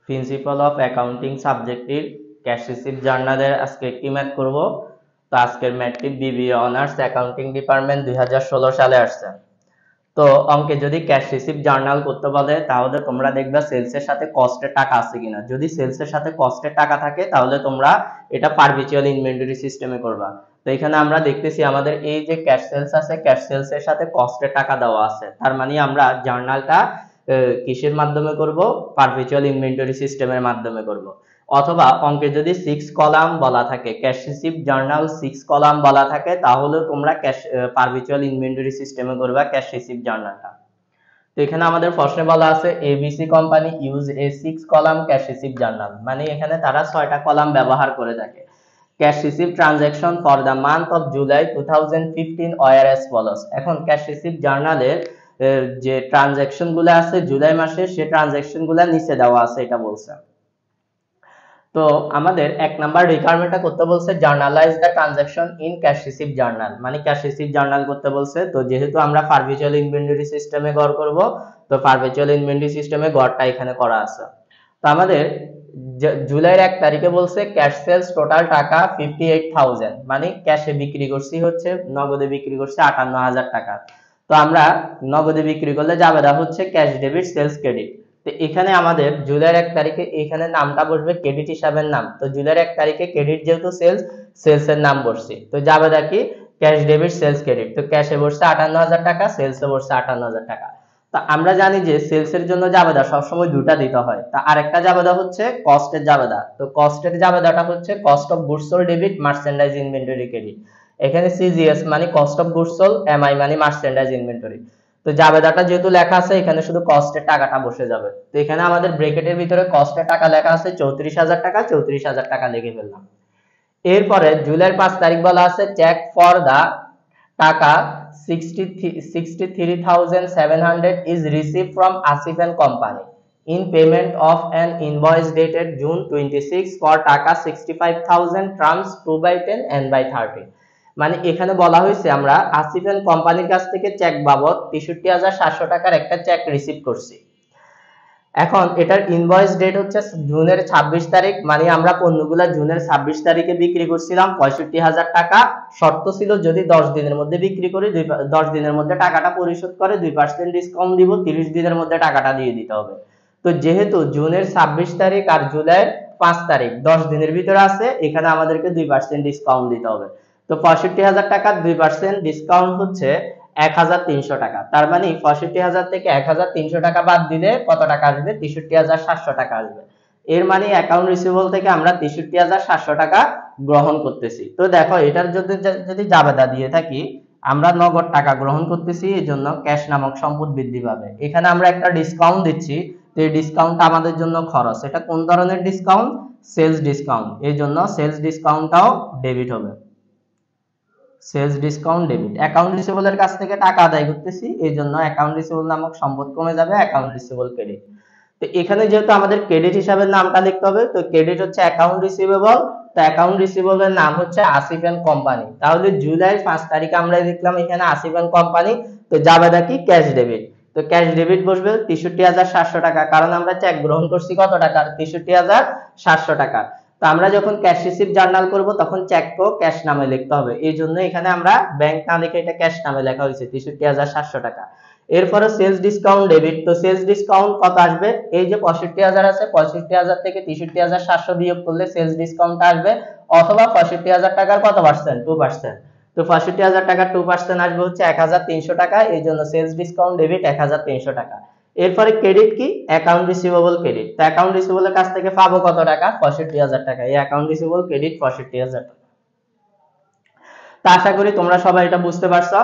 Principal of accounting সাবজেক্টের cash receipt জার্নালের আজকে একটি ম্যাথ করব। তো আজকের ম্যাথটি বিবিএ অনার্স অ্যাকাউন্টিং ডিপার্টমেন্ট 2016 সালে আসছে। তো অঙ্কে যদি ক্যাশ রিসিপ্ট জার্নাল করতে বলে তাহলে তোমরা দেখবে সেলসের সাথে কস্টের টাকা আছে কিনা। যদি সেলসের সাথে কস্টের টাকা থাকে তাহলে তোমরা এটা পারপিচুয়াল ইনভেন্টরি সিস্টেমে করবা। তো এখানে আমরা দেখতেছি আমাদের এই যে ক্যাশ সেলস আছে, ক্যাশ সেলসের সাথে কস্টের টাকা দেওয়া আছে, তার মানে আমরা জার্নালটা কিসের মাধ্যমে করব? পারপিচুয়াল ইনভেন্টরি সিস্টেমের মাধ্যমে করব। অথবা অঙ্কে যদি 6 কলাম বলা থাকে, ক্যাশ রিসিপ্ট জার্নাল 6 কলাম বলা থাকে, তাহলে তোমরা ক্যাশ পারপিচুয়াল ইনভেন্টরি সিস্টেমে করবা ক্যাশ রিসিপ্ট জার্নালটা। তো এখানে আমাদের প্রশ্নে বলা আছে ABC company use a 6 column cash receipt journal, মানে এখানে তারা 6টা কলাম ব্যবহার করে থাকে। Cash receipt transaction for the month of July 2015 were as follows. এখন ক্যাশ রিসিপ্ট জার্নালের যে ট্রানজাকশন গুলো আছে জুলাই মাসে, সে ট্রানজাকশন গুলো নিচে দেওয়া আছে, এটা বলছে। তো আমাদের 1 নাম্বার রিকোয়ারমেন্টটা করতে বলছে journalise the transaction in cash receipt journal, মানে ক্যাশ রিসিপ্ট জার্নাল করতে বলছে। তো যেহেতু আমরা পারপিচুয়াল ইনভেন্টরি সিস্টেমে গড় করব, তো পারপিচুয়াল ইনভেন্টরি সিস্টেমে গড়টা এখানে করা আছে। তো আমাদের জুলাইয়ের 1 তারিখে বলছে ক্যাশ সেলস টোটাল টাকা 58,000, মানে ক্যাশে বিক্রি করছি হচ্ছে, নগদে বিক্রি করছি 58,000 টাকা। তো আমরা নগদে বিক্রি করলে যাবেদা হচ্ছে ক্যাশ ডেবিট সেলস ক্রেডিট। তো এখানে আমাদের জুলাইয়ের 1 তারিখে এখানে নামটা বসবে ক্রেডিট হিসাবের নাম। তো জুলাইয়ের 1 তারিখে ক্রেডিট যেহেতু সেলসের নাম বসছে, তো যাবেদা কি ক্যাশ ডেবিট সেলস ক্রেডিট। তো ক্যাশে বসছে 58,000 টাকা, সেলসে বসছে 58,000 টাকা। তো আমরা জানি যে সেলসের জন্য জাবেদা সবসময় দুটা দিতে হয়। তা আরেকটা জাবেদা হচ্ছে কস্টের জাবেদা। তো কস্টের জাবেদাটা হচ্ছে cost of goods sold debit merchandise inventory credit. এখানে সিজিএস মানে cost of goods sold, MI মানে মার্চেন্ডাইজ ইনভেন্টরি। তো জাবেদাটা যেহেতু লেখা আছে, এখানে শুধু কস্টের টাকাটা বসে যাবে। তো এখানে আমাদের ব্র্যাকেটের ভিতরে কস্টের টাকা লেখা আছে 34,000 টাকা, 34,000 টাকা লিখে ফেললাম। এরপরে জুলাইয়ের 5 তারিখ বলা আছে চেক ফর দা টাকা 63,700 is received from Asif and Company in payment of an invoice dated June 26 for টাকা 65,000 terms 2/10 n/30। মানে এখানে বলা হয়েছে আমরা আসিফ এন্ড কোম্পানির কাছ থেকে চেক বাবদ 63,700 টাকার একটা চেক রিসিভ করছি। এখন এটার ইনভয়েস ডেট হচ্ছে জুনের 26 তারিখ, মানে আমরা পণ্যগুলা জুনের 26 তারিখে বিক্রি করছিলাম 65,000 টাকা। শর্ত ছিল যদি 10 দিনের মধ্যে বিক্রি করি, 10 দিনের মধ্যে টাকাটা পরিশোধ করে 2% ডিসকাউন্ট দিব, 30 দিনের মধ্যে টাকাটা দিয়ে দিতে হবে। তো যেহেতু জুনের 26 তারিখ আর জুলাইয়ের 5 তারিখ 10 দিনের ভিতরে আছে, এখানে আমাদেরকে 2% ডিসকাউন্ট দিতে হবে। তো 65,000 টাকার 2% ডিসকাউন্ট হচ্ছে 1,300 টাকা। তার মানে 65,000 থেকে 1,300 টাকা বাদ দিলে কত টাকা আসবে? 63,700 টাকা আসবে। এর মানে অ্যাকাউন্ট রিসিভেবল থেকে আমরা 63,700 টাকা গ্রহণ করতেছি। তো দেখো এটার যদি জাবেদা দিয়ে থাকি আমরা নগদ টাকা গ্রহণ করতেছি, এই জন্য ক্যাশ নামক সম্পদ বৃদ্ধি পাবে। এখানে আমরা একটা ডিসকাউন্ট দিচ্ছি, তো এই ডিসকাউন্টটা আমাদের জন্য খরচ। এটা কোন ধরনের ডিসকাউন্ট? Sales discount. এই জন্য সেলস ডিসকাউন্টটাও ডেবিট হবে। Sales discount debit. অ্যাকাউন্ট রিসিভেবলের কাছ থেকে টাকা আদায় করতেছি, এই জন্য অ্যাকাউন্ট রিসিভেবল নামক সম্পদ কমে যাবে, অ্যাকাউন্ট রিসিভেবল ক্রেডিট। তো এখানে যেহেতু আমাদের ক্রেডিট হিসাবে নামটা লিখতে হবে, তো ক্রেডিট হচ্ছে অ্যাকাউন্ট রিসিভেবল, তো অ্যাকাউন্ট রিসিভেবলের নাম হচ্ছে আসিফ এন্ড কোম্পানি। তাহলে জুলাই 5 তারিখে আমরা লিখলাম এখানে আসিফ এন্ড কোম্পানি, তো যাবেদা কি ক্যাশ ডেবিট। তো ক্যাশ ডেবিট বসবে 63,700 টাকা, কারণ আমরা চেক গ্রহণ করছি কত টাকার? 63,700 টাকা। তো আমরা যখন ক্যাশ রিসিপ্ট জার্নাল করব তখন চেকও ক্যাশ নামে লিখতে হবে, এই জন্য এখানে আমরা ব্যাংক না লিখে এটা ক্যাশ নামে লেখা হয়েছে 63,700 টাকা। এরপরে সেলস ডিসকাউন্ট ডেবিট। তো সেলস ডিসকাউন্ট কত আসবে? এই যে 65,000 আছে, 65,000 থেকে 63,700 বিয়োগ করলে সেলস ডিসকাউন্ট আসবে, অথবা 65,000 টাকার কত পার্সেন্ট? 2%। তো 65,000 টাকার 2% আসবে হচ্ছে 1,300 টাকা, এই জন্য সেলস ডিসকাউন্ট ডেবিট 1,300 টাকা। এরপরে ক্রেডিট কি? Account receivable credit. তো অ্যাকাউন্ট রিসিভেবলের কাছ থেকে পাবো কত টাকা? 65,000 টাকা। এই অ্যাকাউন্ট রিসিভেবল ক্রেডিট 65,000 টাকা। তো আশা করি তোমরা সবাই এটা বুঝতে পারছো।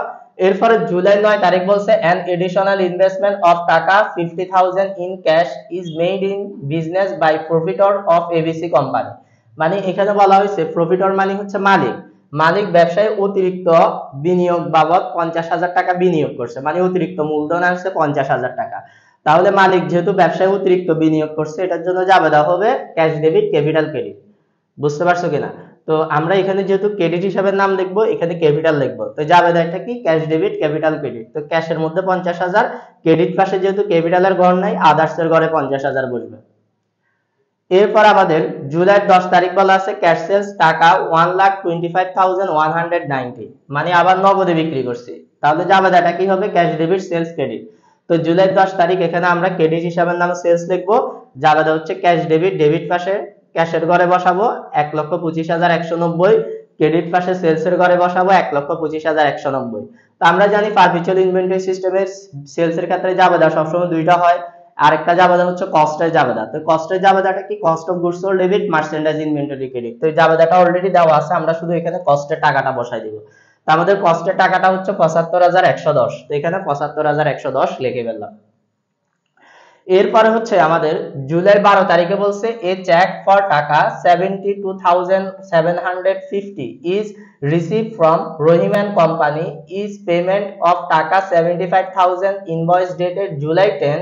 এরপরে জুলাই 9 তারিখ বলছে an additional investment of টাকা 50,000 in cash is made in business by proprietor of ABC company। মানে এখানে বলা হয়েছে প্রফিটর মানে হচ্ছে মালিক, মালিক ব্যবসায় অতিরিক্ত বিনিয়োগ বাবদ 50,000 টাকা বিনিয়োগ করছে, মানে অতিরিক্ত মূলধন আসছে 50,000 টাকা। তাহলে মালিক যেহেতু ব্যবসায় অতিরিক্ত বিনিয়োগ করছে, এটার জন্য জাবেদা হবে ক্যাশ ডেবিট ক্যাপিটাল ক্রেডিট। বুঝতে পারছো কিনা? তো আমরা এখানে যেহেতু ক্রেডিট হিসাবে নাম লিখবো, এখানে ক্যাপিটাল লিখবো। তো জাবেদাটা কি? Cash debit capital credit. তো ক্যাশের মধ্যে 50,000, ক্রেডিট পাশে যেহেতু ক্যাপিটালের ঘর নাই, আদার্স এর ঘরে 50,000 বসবে। এরপর আমাদের জুলাইয়ের 10 তারিখ বলা আছে ক্যাশ সেলস টাকা 1,25,190, মানে আবার নগদে বিক্রি করছি, তাহলে জাবেদাটা কি হবে? Cash debit sales credit. তো জুলাইয়ের 10 তারিখ এখানে আমরা ক্রেডিট হিসাবের নামে সেলস লিখবো, জাবেদা হচ্ছে ক্যাশ ডেবিট, ডেবিট পাশে ক্যাশের ঘরে বসাবো 1,25,190, ক্রেডিট পাশে সেলসের ঘরে বসাবো 1,25,190। তো আমরা জানি পারপিচুয়াল ইনভেন্টরি সিস্টেমের সেলসের ক্ষেত্রে জাবেদা সবসময় দুইটা হয়, আরেকটা জাবেদা হচ্ছে কস্টের জাবেদা। তো কস্টের জাবেদাটা কি? Cost of goods sold debit merchandise inventory credit. তো এই জাবেদাটা অলরেডি দেওয়া আছে, আমরা শুধু এখানে কস্টের টাকাটা বসাই দিব। তো আমাদের কস্টের টাকাটা হচ্ছে 75,110, তো এখানে 75,110 লিখে ফেললাম। এরপরে হচ্ছে আমাদের জুলাই 12 তারিখে বলছে এ check for taka 72,750 is receive from Rahim and company is payment of taka 75,000 invoice dated July 10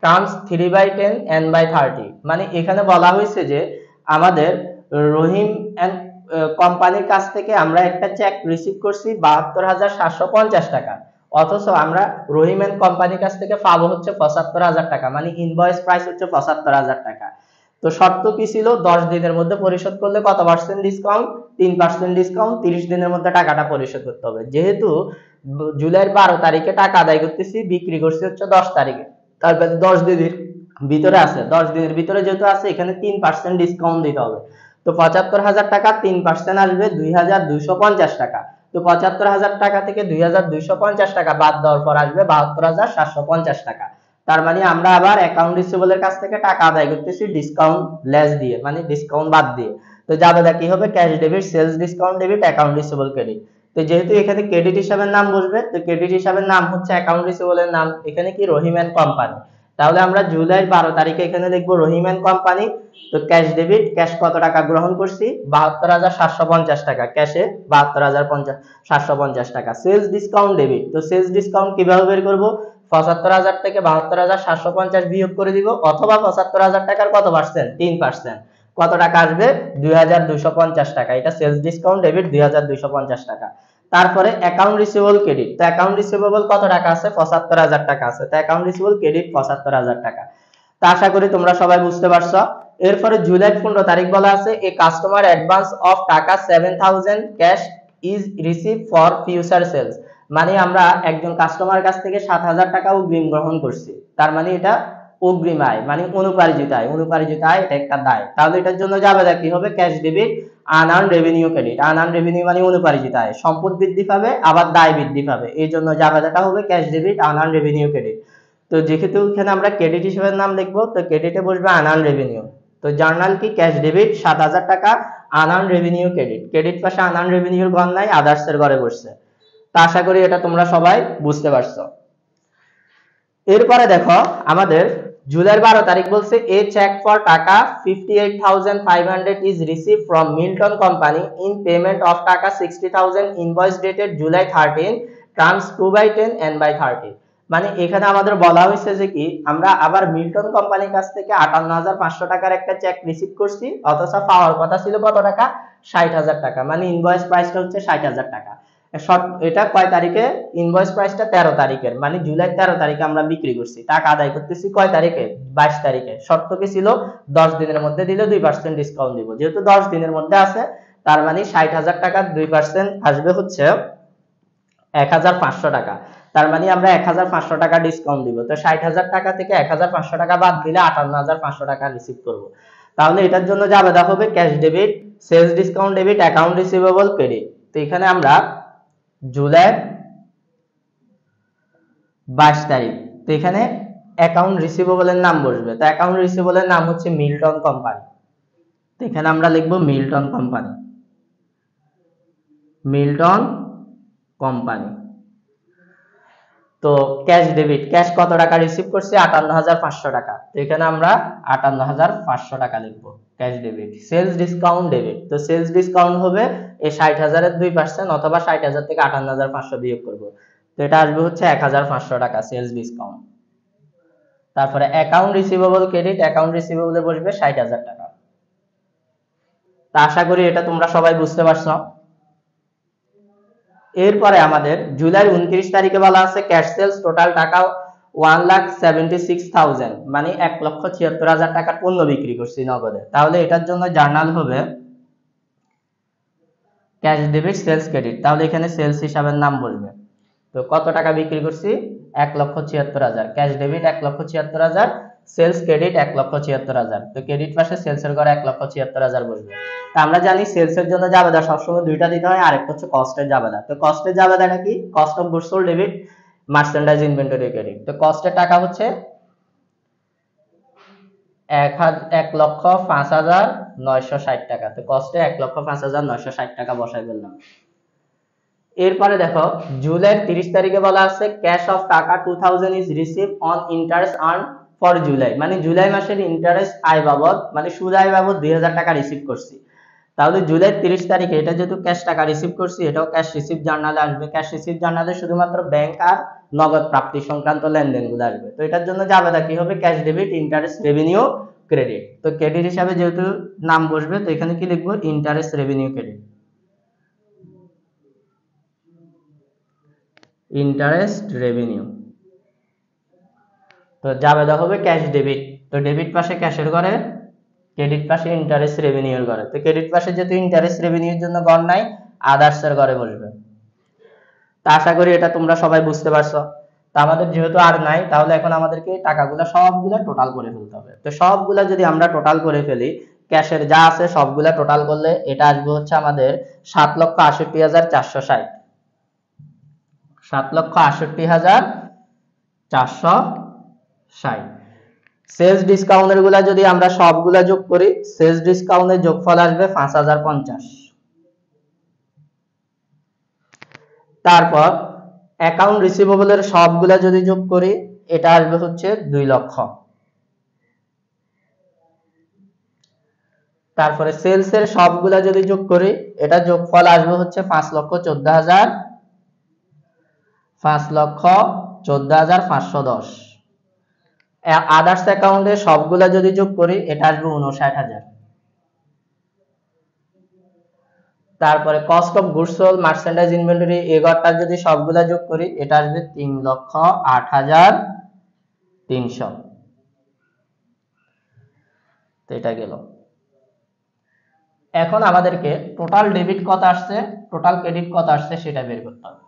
terms 3/10 n/30। মানে এখানে বলা হয়েছে যে আমাদের রহিম এন্ড কোম্পানির কাছ থেকে আমরা একটা চেক রিসিভ করছি 72,750 টাকা, অথচ আমরা রহিম এন্ড কোম্পানির কাছ থেকে পাবো হচ্ছে 75,000 টাকা, মানে ইনভয়েস প্রাইস হচ্ছে 75,000 টাকা। তো শর্ত কি ছিল? 10 দিনের মধ্যে পরিশোধ করলে কত পার্সেন্ট ডিসকাউন্ট? 3% ডিসকাউন্ট, 30 দিনের মধ্যে টাকাটা পরিশোধ করতে হবে। যেহেতু জুলাইয়ের 12 তারিখে টাকা আদায় করতেছি, বিক্রি করছি হচ্ছে 10 তারিখে, তারপরে 10 দিনের ভিতরে আছে, 10 দিনের ভিতরে যেহেতু আছে এখানে 3% ডিসকাউন্ট দিতে হবে। তো 75,000 টাকা 3% আসবে 2,250 টাকা। তো 75,000 টাকা থেকে 2,250 টাকা বাদ দেওয়ার পর আসবে 72,750 টাকা। তার মানে আমরা আবার অ্যাকাউন্ট রিসিভেবলের কাছ থেকে টাকা আদায় করতেছি ডিসকাউন্ট লেস দিয়ে, মানে ডিসকাউন্ট বাদ দিয়ে। তো জাবেদা কি হবে? Cash debit sales discount debit account receivable credit. তো যেহেতু এখানে ক্রেডিট হিসাবের নাম বসবে, তো ক্রেডিট হিসাবের নাম হচ্ছে অ্যাকাউন্ট রিসিভেবলের নাম, এখানে কি? রহিম এন্ড কোম্পানি। তাহলে আমরা জুলাইয়ের 12 তারিখে এখানে লিখবো রহিম এন্ড কোম্পানি। তো ক্যাশ ডেবিট, ক্যাশ কত টাকা গ্রহণ করছি? 72,750 টাকা, ক্যাশে 72,750 টাকা। সেলস ডিসকাউন্ট ডেবিট, তো সেলস ডিসকাউন্ট কিভাবে বের করব? 75,000 থেকে 72,750 বিয়োগ করে দিব, অথবা 75,000 টাকার কত পার্সেন্ট? 3%। কত টাকা আসবে? 2,250 টাকা। এটা সেলস ডিসকাউন্ট ডেবিট 2,250 টাকা। তারপরে অ্যাকাউন্ট রিসিভেবল ক্রেডিট, তো অ্যাকাউন্ট রিসিভেবল কত টাকা আছে? 75,000 টাকা আছে, তো অ্যাকাউন্ট রিসিভেবল ক্রেডিট 75,000 টাকা। তা আশা করি তোমরা সবাই বুঝতে পারছো। এরপরে জুলাই 15 তারিখ বলা আছে এ customer advance of taka 7,000 cash is receive for future sales, মানে আমরা একজন কাস্টমার কাছ থেকে 7,000 টাকা অগ্রিম গ্রহণ করছি, তার মানে এটা অগ্রিম আয়, মানে অনুপার্জিত আয়। অনুপার্জিত আয় এটা একটা দায়, তাহলে এটার জন্য জাবেদা কি হবে? Cash debit unearned revenue credit. Unearned revenue মানে অনুপার্জিত আয়, সম্পদ বৃদ্ধি পাবে আবার দায় বৃদ্ধি পাবে, এই জন্য জাবেদাটা হবে cash debit unearned revenue credit. তো যেহেতু এখানে আমরা ক্রেডিট হিসেবে নাম লিখবো, তো ক্রেডিটে বসবে আনআর্নড রেভিনিউ। তো জার্নাল কি? ক্যাশ ডেবিট 7,000 টাকা আনআর্নড রেভিনিউ ক্রেডিট, ক্রেডিট পাশে আনআর্নড রেভিনিউর ঘর নাই, আদার্স এর ঘরে বসছে। তা আশা করি এটা তোমরা সবাই বুঝতে পারছো। এরপরে দেখো আমাদের জুলাইয়ের 12 তারিখ বলছে এ চেক ফর টাকা 58,500 is receive from Milton company in payment of টাকা 60,000 invoice dated July 13 terms 2/10 n/30। মানে এখানে আমাদের বলা হয়েছে যে কি আমরা আবার মিল্টন কোম্পানির কাছ থেকে 58,500 টাকার একটা চেক রিসিভ করছি, অথচ পাওয়ার কথা ছিল কত টাকা? 60,000 টাকা, মানে ইনভয়েস প্রাইসটা হচ্ছে 60,000 টাকা। এটা কয় তারিখে? ইনভয়েস প্রাইসটা 13 তারিখের, মানে জুলাই 13 তারিখে আমরা বিক্রি করছি, টাকা আদায় করতেছি কয় তারিখে? 22 তারিখে। শর্ত কি ছিল? 10 দিনের মধ্যে দিলে 2% ডিসকাউন্ট দিব, যেহেতু 10 দিনের মধ্যে আছে তার মানে 60,000 টাকার 2% আসবে হচ্ছে 1,500 টাকা। তার মানে আমরা 1,500 টাকা ডিসকাউন্ট দিব। তো 60,000 টাকা থেকে 1,500 টাকা বাদ দিলে 58,500 টাকা রিসিভ করব। তাহলে এটার জন্য জাবেদা হবে cash debit sales discount debit account receivable credit. তো এখানে আমরা জুলাই 22 তারিখ, তো এখানে অ্যাকাউন্ট রিসিভেবলের নাম বসবে, তো অ্যাকাউন্ট রিসিভেবলের নাম হচ্ছে মিল্টন কোম্পানি। তো এখানে আমরা লিখব মিল্টন কোম্পানি, মিল্টন কোম্পানি। তো ক্যাশ ডেবিট, ক্যাশ কত টাকা রিসিভ করছি? 58,500 টাকা, তো এখানে আমরা 58,500 টাকা লিখব cash debit. Sales discount debit, তো সেলস ডিসকাউন্ট হবে এই 60,000 এর 2% অথবা 60,000 থেকে 58,500 বিয়োগ করব, তো এটা আসবে হচ্ছে 1,500 টাকা সেলস ডিসকাউন্ট। তারপরে অ্যাকাউন্ট রিসিভেবল ক্রেডিট, অ্যাকাউন্ট রিসিভেবলে বসবে 60,000 টাকা। তা আশা করি এটা তোমরা সবাই বুঝতে পারছো। এরপরে আমাদের জুলাই 29 তারিখে বলা আছে ক্যাশ সেলস টোটাল টাকা 1,76,000 মানে 1,76,000 টাকার পণ্য বিক্রি করছি নগদে, তাহলে এটার জন্য জার্নাল হবে ক্যাশ ডেবিট সেলস ক্রেডিট। তাহলে এখানে সেলস হিসাবের নাম বলবে। তো কত টাকা বিক্রি করছি? 1,76,000। Cash debit 1,76,000, sales credit 1,76,000। তো ক্রেডিট পাশে সেলস এর ঘরে 1,76,000 বসবে। তো আমরা জানি সেলস এর জন্য জাবেদা সবসময় দুইটা দিতে হয়, আরেকটা হচ্ছে কস্টের জাবেদা। তো কস্টের জাবেদাটা কি? Cost of goods sold debit, merchandise inventory credit. তো কস্টের টাকা হচ্ছে 1,05,960 টাকা। তো কস্টে 1,05,960 টাকা বসাই ফেললাম। এরপরে দেখো জুলাই 30 তারিখে বলা আছে ক্যাশ অফ টাকা 2000 is receive on interest earn for July, মানে জুলাই মাসের ইন্টারেস্ট আয় বাবদ, মানে সুদ আয় বাবদ 2000 টাকা রিসিভ করছি। তাহলে জুলাই 30 তারিখে এটা যেহেতু ক্যাশ টাকা রিসিভ করছি, এটাও ক্যাশ রিসিভ জার্নালে আসবে। ক্যাশ রিসিভ জার্নালে শুধুমাত্র ব্যাংক আর নগদ প্রাপ্তি সংক্রান্ত লেনদেনগুলো আসবে। তো এটার জন্য জাবেদা কি হবে? Cash debit interest revenue credit. তো ক্রেডিট হিসাবে যেহেতু নাম বসবে, তো এখানে কি লিখবো? Interest revenue credit, interest revenue. তো জাবেদা হবে ক্যাশ ডেবিট। তো ডেবিট পাশে ক্যাশের ঘরে, ক্রেডিট পাশে ইন্টারেস্ট রেভিনিউর ঘরে। তো ক্রেডিট পাশে যেহেতু ইন্টারেস্ট রেভিনিউর জন্য ঘর নাই, আদার্স এর ঘরে বসবে। তা আশা করি এটা তোমরা সবাই বুঝতে পারছো। তা আমাদের যেহেতু আর নাই, তাহলে এখন আমাদেরকে টাকাগুলো সবগুলা টোটাল করে ফেলতে হবে। তো সবগুলা যদি আমরা টোটাল করে ফেলি, ক্যাশের যা আছে সবগুলা টোটাল করলে এটা আসবে হচ্ছে আমাদের 7,68,460, 7,68,460। সেলস ডিসকাউন্টের গুলা যদি আমরা সবগুলা যোগ করি, সেলস ডিসকাউন্টের যোগফল আসবে 5,050। তারপর অ্যাকাউন্ট রিসিভেবলের সবগুলা যদি যোগ করি, এটা আসবে হচ্ছে 2 লক্ষ। তারপরে সেলস এর সবগুলা যদি যোগ করি, এটা যোগফল আসবে হচ্ছে 5,14,000, 5,14,510। আদার্স অ্যাকাউন্টে সবগুলা যদি যোগ করি, এটা আসবে 59,000। তারপরে cost of goods sold, merchandise inventory, এই ঘরটা যদি সবগুলা যোগ করি, এটা আসবে 3,08,300। তো এটা গেল। এখন আমাদেরকে টোটাল ডেবিট কত আসছে, টোটাল ক্রেডিট কত আসছে সেটা বের করতে হবে।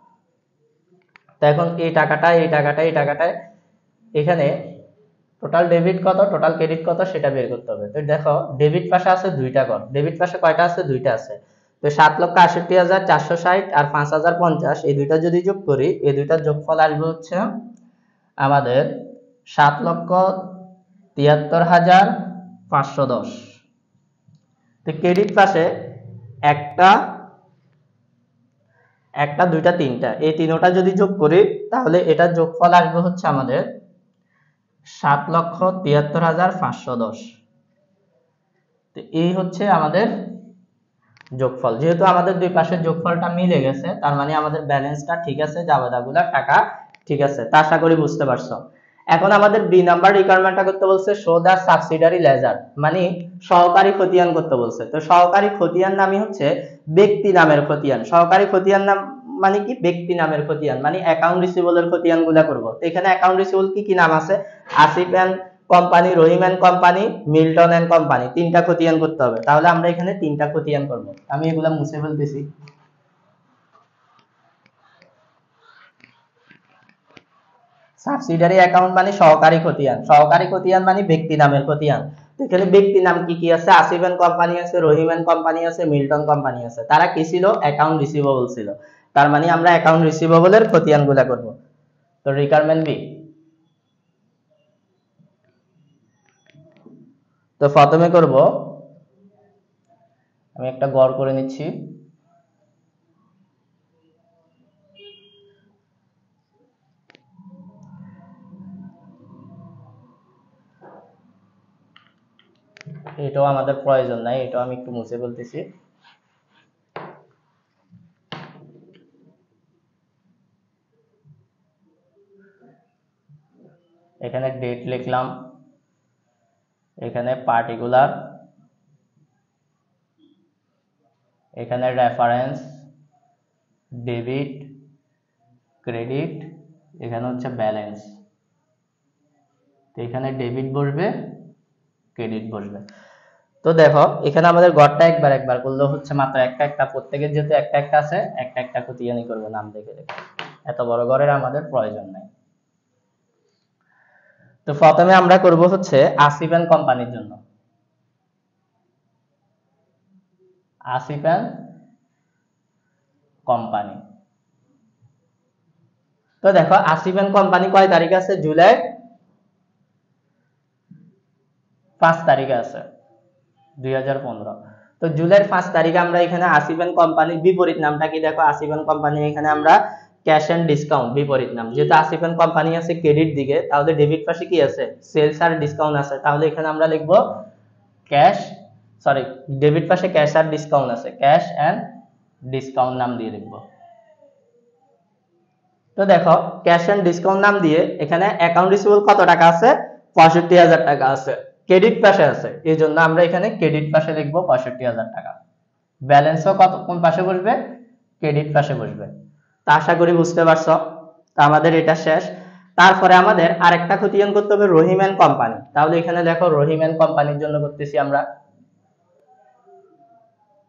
তো এখন এই টাকাটা এখানে টোটাল ডেবিট কত, টোটাল ক্রেডিট কত সেটা বের করতে হবে। তো দেখো ডেবিট পাশে আছে দুইটা ঘর, ডেবিট পাশে কয়টা আছে? দুইটা আছে। তো 7,68,460 আর 5,050, এই দুইটা যদি যোগ করি, এই দুইটার যোগফল আসবে হচ্ছে আমাদের 7,73,510। তো ক্রেডিট পাশে একটা, দুইটা, তিনটা, এই তিনটা যদি যোগ করি, তাহলে এটার যোগফল আসবে হচ্ছে আমাদের 7,73,510। তো এই হচ্ছে আমাদের যোগফল। যেহেতু আমাদের দুই পাশের যোগফলটা মিলে গেছে, তার মানে আমাদের ব্যালেন্সটা ঠিক আছে, জাবেদাগুলোর টাকা ঠিক আছে। তা আশা করি বুঝতে পারছো। এখন আমাদের বি নাম্বার রিকোয়ারমেন্টটা করতে বলছে শো দা সাবসিডারি লেজার, মানে সহকারী খতিয়ান করতে বলছে। তো সহকারী খতিয়ান নামই হচ্ছে ব্যক্তি নামের খতিয়ান। সহকারী খতিয়ান নাম মানে কি? ব্যক্তি নামের খতিয়ান, মানে অ্যাকাউন্ট রিসিভেবলের খতিয়ান গুলা করবো। তো এখানে অ্যাকাউন্ট রিসিভেবল কি কি নাম আছে? Asif and company, Rahim and company, Milton and company, তিনটা খতিয়ান করতে হবে। তাহলে আমরা এখানে তিনটা খতিয়ান করব। আমি এগুলা মুছে ফেলতেছি। সাবসিডারি অ্যাকাউন্ট মানে সহকারী খতিয়ান, সহকারী খতিয়ান মানে ব্যক্তি নামের খতিয়ান। এখানে ব্যক্তি নাম কি কি আছে? আসিফ এন্ড কোম্পানি আছে, রহিম এন্ড কোম্পানি আছে, মিল্টন কোম্পানি আছে। তারা কি ছিল? অ্যাকাউন্ট রিসিভেবল ছিল। তার মানে আমরা অ্যাকাউন্ট রিসিভেবলের খতিয়ানগুলা করব। তো রিকোয়ারমেন্ট বি। তো প্রথমে করব, আমি একটা গড় করে নিচ্ছি। এটাও আমাদের প্রয়োজন নাই, এটাও আমি একটু মুছে ফেলতেছি। এখানে ডেট লিখলাম, এখানে পার্টিকুলার, এখানে রেফারেন্স, ডেবিট, ক্রেডিট, এখানে হচ্ছে ব্যালেন্স। এখানে ডেবিট বসবে, ক্রেডিট বসবে। তো দেখো এখানে আমাদের গড়টা একবার একবার করলে হচ্ছে মাত্র একটা একটা, প্রত্যেকের যেহেতু একটা একটা আছে একটা একটা খতিয়ানি করবো নাম দেখে দেখে, এত বড় গড়ের আমাদের প্রয়োজন নাই। তো প্রথমে আমরা করব হচ্ছে আসিফ এন্ড কোম্পানির জন্য, আসিফ এন্ড কোম্পানি। তো দেখো আসিফ এন্ড কোম্পানি কয় তারিখ আছে? জুলাই 5 তারিখে আছে 2015। তো জুলাইয়ের 5 তারিখে আমরা এখানে আসিফ এন্ড কোম্পানির বিপরীত নামটা কি দেখো, আসিফ এন্ড কোম্পানি এখানে আমরা ক্যাশ এন্ড ডিসকাউন্ট বিপরীত নাম, যেহেতু আসিফ এন্ড কোম্পানি আছে ক্রেডিট দিকে, তাহলে ডেবিট পাশে কি আছে? সেলস আর ডিসকাউন্ট আছে, তাহলে এখানে আমরা লিখব ক্যাশ, সরি ডেবিট পাশে ক্যাশ আর ডিসকাউন্ট আছে, ক্যাশ এন্ড ডিসকাউন্ট নাম দিয়ে লিখব। তো দেখো ক্যাশ এন্ড ডিসকাউন্ট নাম দিয়ে এখানে অ্যাকাউন্ট রিসিভেবল কত টাকা আছে? 65,000 টাকা আছে, ক্রেডিট পাশে আছে, এই জন্য আমরা এখানে ক্রেডিট পাশে লিখব 65,000 টাকা। ব্যালেন্সও কত কোন পাশে বসবে? ক্রেডিট পাশে বসবে। তা আশা করি বুঝতে পারছো। তা আমাদের এটা শেষ। তারপরে আমাদের আরেকটা খতিয়ান করতে হবে রহিম এন্ড কোম্পানি। তাহলে এখানে দেখো রহিম এন্ড কোম্পানির জন্য করতেছি আমরা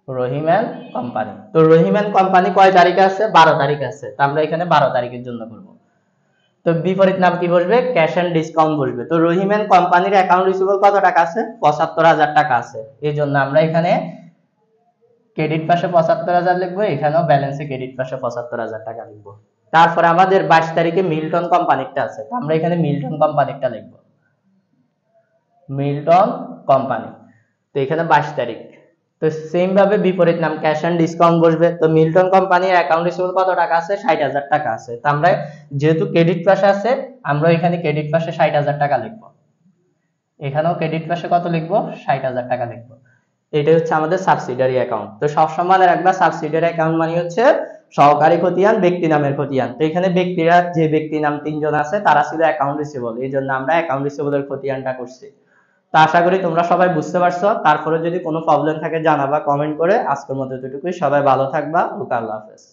রহিম এন্ড কোম্পানি। তো রহিম এন্ড কোম্পানি কয় তারিখে আছে? 12 তারিখে আছে, তো আমরা এখানে 12 তারিখের জন্য করব। তো বিপরীত নাম কি বসবে? ক্যাশ এন্ড ডিসকাউন্ট বসবে। তো রহিম এন্ড কোম্পানির অ্যাকাউন্ট রিসিভেবল কত টাকা আছে? 75,000 টাকা আছে, এই জন্য আমরা এখানে ক্রেডিট পাশে 75,000 লিখবো, এখানেও ব্যালেন্সে ক্রেডিট পাশে 75,000 টাকা লিখবো। তারপরে আমাদের 22 তারিখে মিল্টন কোম্পানিটা আছে, তো আমরা এখানে মিল্টন কোম্পানিটা লিখবো, মিল্টন কোম্পানি। তো এখানে 22 তারিখ। তো সেম ভাবে বিপরীত নাম ক্যাশ এন্ড ডিসকাউন্ট বসবে। তো মিল্টন কোম্পানির অ্যাকাউন্ট রিসিভেবল কত টাকা আছে? 60,000 টাকা আছে, তো আমরা যেহেতু ক্রেডিট পাশে আছে আমরা এখানে ক্রেডিট পাশে 60,000 টাকা লিখবো, এখানেও ক্রেডিট পাশে কত লিখবো? 60,000 টাকা লিখবো। এটা হচ্ছে আমাদের সাবসিডিয়ারি অ্যাকাউন্ট। তো সবসময় মনে রাখবা সাবসিডিয়ারি অ্যাকাউন্ট মানে হচ্ছে সহকারী খতিয়ান, ব্যক্তি নামের খতিয়ান। তো এখানে ব্যক্তিরা যে ব্যক্তি নাম 3 জন আছে তারা ছিল অ্যাকাউন্ট রিসিভেবল, এই জন্য আমরা অ্যাকাউন্ট রিসিভেবলের খতিয়ানটা করছি। তো আশা করি তোমরা সবাই বুঝতে পারছো। তারপরে যদি কোনো প্রবলেম থাকে জানাবা কমেন্ট করে। আজকের মতো এতটুকুই, সবাই ভালো থাকবা। আল্লাহ হাফেজ।